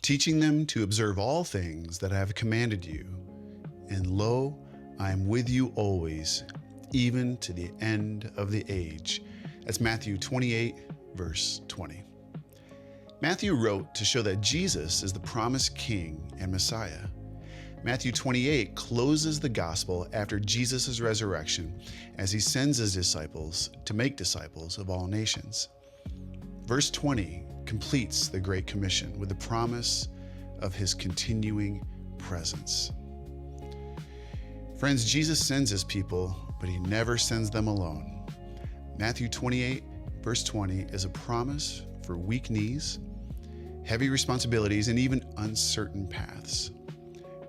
teaching them to observe all things that I have commanded you. And lo, I am with you always, even to the end of the age. That's Matthew 28, verse 20. Matthew wrote to show that Jesus is the promised King and Messiah. Matthew 28 closes the gospel after Jesus' resurrection as he sends his disciples to make disciples of all nations. Verse 20 completes the Great Commission with the promise of his continuing presence. Friends, Jesus sends his people, but he never sends them alone. Matthew 28, verse 20 is a promise for weak knees, heavy responsibilities, and even uncertain paths.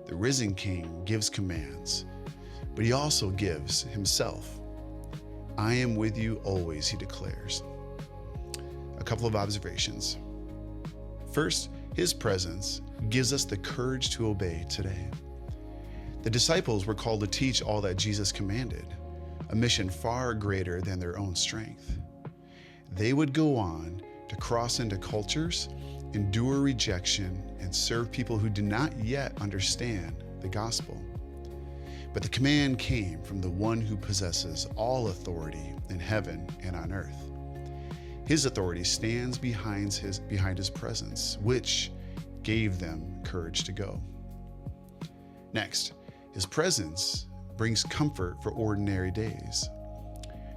The risen King gives commands, but he also gives himself. I am with you always, he declares. A couple of observations. First, his presence gives us the courage to obey today. The disciples were called to teach all that Jesus commanded, a mission far greater than their own strength. They would go on to cross into cultures, endure rejection, and serve people who did not yet understand the gospel. But the command came from the one who possesses all authority in heaven and on earth. His authority stands behind his presence, which gave them courage to go. Next, his presence brings comfort for ordinary days.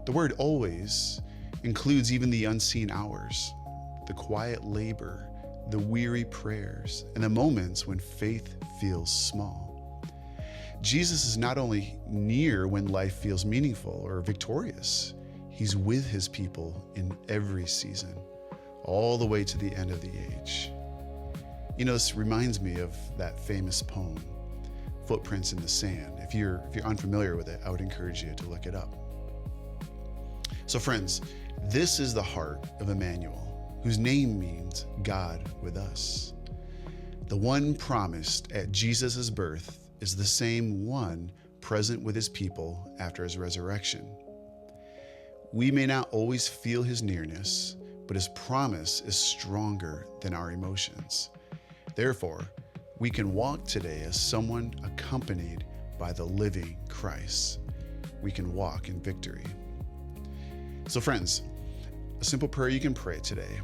The word always includes even the unseen hours, the quiet labor, the weary prayers, and the moments when faith feels small. Jesus is not only near when life feels meaningful or victorious, he's with his people in every season, all the way to the end of the age. You know, this reminds me of that famous poem, Footprints in the Sand. If you're unfamiliar with it, I would encourage you to look it up. So friends, this is the heart of Emmanuel, whose name means God with us. The one promised at Jesus' birth is the same one present with his people after his resurrection. We may not always feel his nearness, but his promise is stronger than our emotions. Therefore, we can walk today as someone accompanied by the living Christ. We can walk in victory. So friends, a simple prayer you can pray today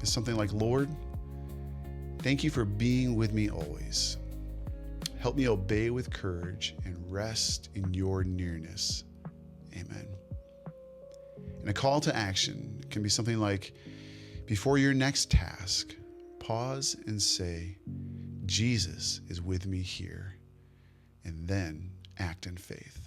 is something like, Lord, thank you for being with me always. Help me obey with courage and rest in your nearness. Amen. And a call to action can be something like, before your next task, pause and say, Jesus is with me here, and then act in faith.